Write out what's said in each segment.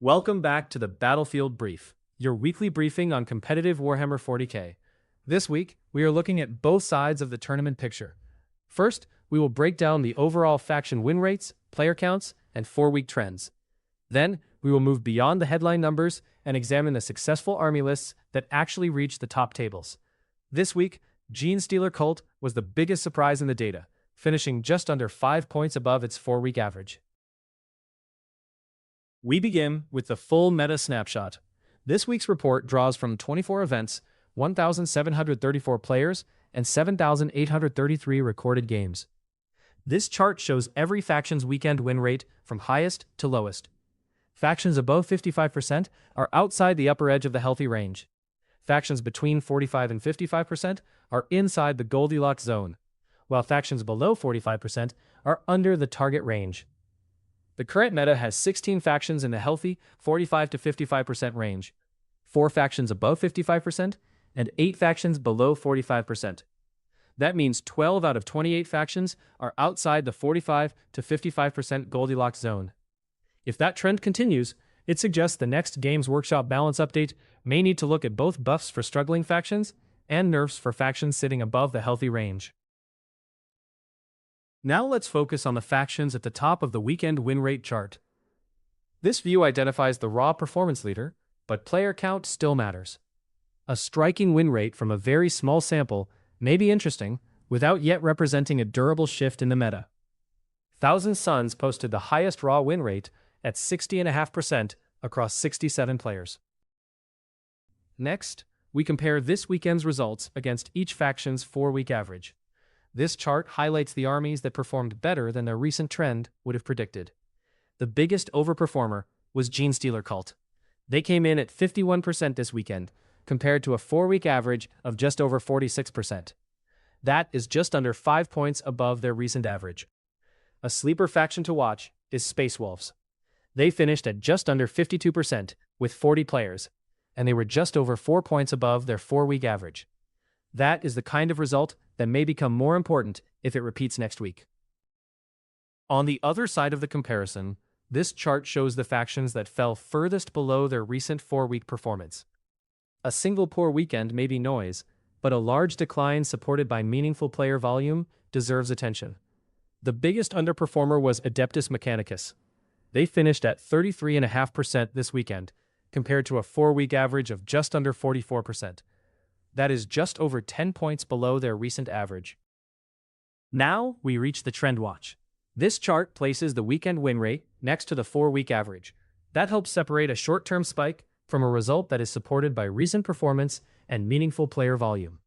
Welcome back to the Battlefield Brief, your weekly briefing on competitive Warhammer 40K. This week, we are looking at both sides of the tournament picture. First, we will break down the overall faction win rates, player counts, and 4-week trends. Then, we will move beyond the headline numbers and examine the successful army lists that actually reach the top tables. This week, Genestealer Cult was the biggest surprise in the data, finishing just under 5 points above its 4-week average. We begin with the full meta snapshot. This week's report draws from 24 events, 1,734 players, and 7,833 recorded games. This chart shows every faction's weekend win rate from highest to lowest. Factions above 55% are outside the upper edge of the healthy range. Factions between 45 and 55% are inside the Goldilocks zone, while factions below 45% are under the target range. The current meta has 16 factions in the healthy 45 to 55% range, 4 factions above 55%, and 8 factions below 45%. That means 12 out of 28 factions are outside the 45 to 55% Goldilocks zone. If that trend continues, it suggests the next Games Workshop balance update may need to look at both buffs for struggling factions and nerfs for factions sitting above the healthy range. Now let's focus on the factions at the top of the weekend win rate chart. This view identifies the raw performance leader, but player count still matters. A striking win rate from a very small sample may be interesting without yet representing a durable shift in the meta. Thousand Suns posted the highest raw win rate at 60.5% across 67 players. Next, we compare this weekend's results against each faction's 4-week average. This chart highlights the armies that performed better than their recent trend would have predicted. The biggest overperformer was Genestealer Cult. They came in at 51% this weekend, compared to a 4-week average of just over 46%. That is just under 5 points above their recent average. A sleeper faction to watch is Space Wolves. They finished at just under 52% with 40 players, and they were just over 4 points above their 4-week average. That is the kind of result that may become more important if it repeats next week. On the other side of the comparison, this chart shows the factions that fell furthest below their recent 4-week performance. A single poor weekend may be noise, but a large decline supported by meaningful player volume deserves attention. The biggest underperformer was Adeptus Mechanicus. They finished at 33.5% this weekend, compared to a 4-week average of just under 44%. That is just over 10 points below their recent average. Now we reach the trend watch. This chart places the weekend win rate next to the 4-week average. That helps separate a short-term spike from a result that is supported by recent performance and meaningful player volume.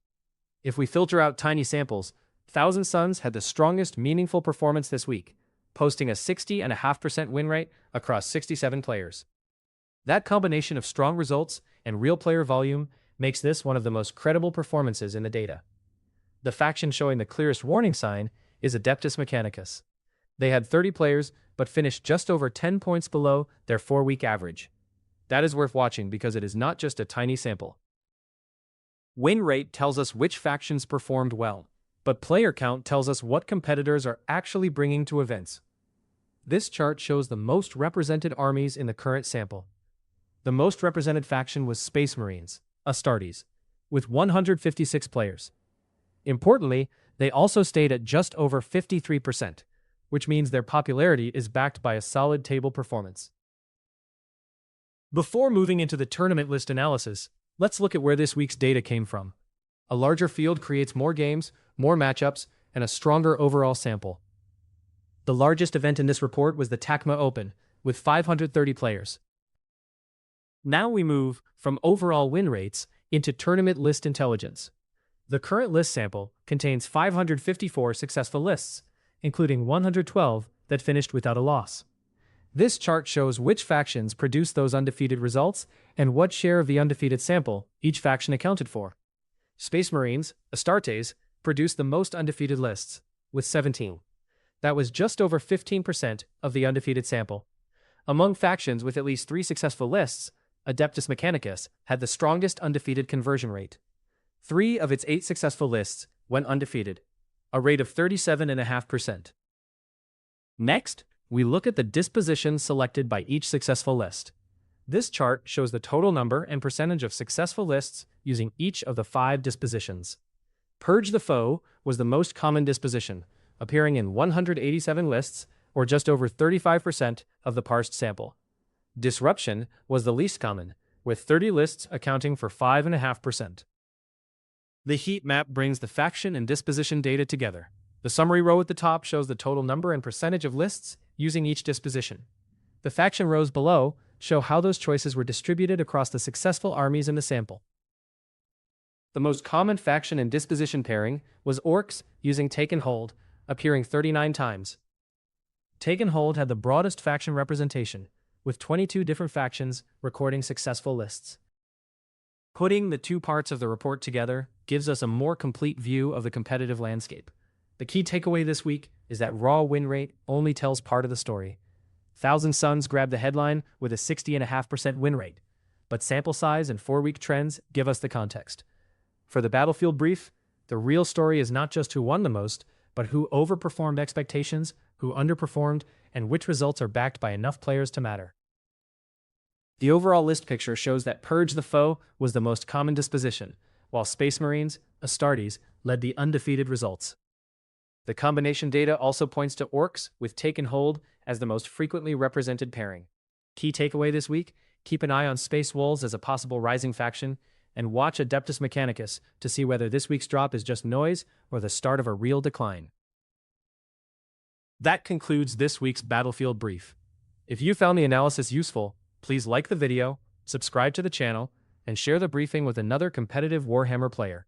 If we filter out tiny samples, Thousand Suns had the strongest meaningful performance this week, posting a 60.5% win rate across 67 players. That combination of strong results and real player volume makes this one of the most credible performances in the data. The faction showing the clearest warning sign is Adeptus Mechanicus. They had 30 players, but finished just over 10 points below their 4-week average. That is worth watching because it is not just a tiny sample. Win rate tells us which factions performed well, but player count tells us what competitors are actually bringing to events. This chart shows the most represented armies in the current sample. The most represented faction was Space Marines, Astartes, with 156 players. Importantly, they also stayed at just over 53%, which means their popularity is backed by a solid table performance. Before moving into the tournament list analysis, let's look at where this week's data came from. A larger field creates more games, more matchups, and a stronger overall sample. The largest event in this report was the TACMA Open, with 530 players. Now we move from overall win rates into tournament list intelligence. The current list sample contains 554 successful lists, including 112 that finished without a loss. This chart shows which factions produced those undefeated results and what share of the undefeated sample each faction accounted for. Space Marines, Astartes, produced the most undefeated lists, with 17. That was just over 15% of the undefeated sample. Among factions with at least 3 successful lists, Adeptus Mechanicus had the strongest undefeated conversion rate. 3 of its 8 successful lists went undefeated, a rate of 37.5%. Next, we look at the disposition selected by each successful list. This chart shows the total number and percentage of successful lists using each of the 5 dispositions. Purge the Foe was the most common disposition, appearing in 187 lists, or just over 35% of the parsed sample. Disruption was the least common, with 30 lists accounting for 5.5%. The heat map brings the faction and disposition data together. The summary row at the top shows the total number and percentage of lists using each disposition. The faction rows below show how those choices were distributed across the successful armies in the sample. The most common faction and disposition pairing was Orcs using Take and Hold, appearing 39 times. Take and Hold had the broadest faction representation, with 22 different factions recording successful lists. Putting the two parts of the report together gives us a more complete view of the competitive landscape. The key takeaway this week is that raw win rate only tells part of the story. Thousand Suns grabbed the headline with a 60.5% win rate, but sample size and 4-week trends give us the context. For the Battlefield Brief, the real story is not just who won the most, but who overperformed expectations, who underperformed, and which results are backed by enough players to matter. The overall list picture shows that Purge the Foe was the most common disposition, while Space Marines, Astartes, led the undefeated results. The combination data also points to Orcs with Take and Hold as the most frequently represented pairing. Key takeaway this week, keep an eye on Space Wolves as a possible rising faction, and watch Adeptus Mechanicus to see whether this week's drop is just noise or the start of a real decline. That concludes this week's Battlefield Brief. If you found the analysis useful, please like the video, subscribe to the channel, and share the briefing with another competitive Warhammer player.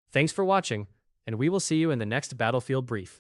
Thanks for watching, and we will see you in the next Battlefield Brief.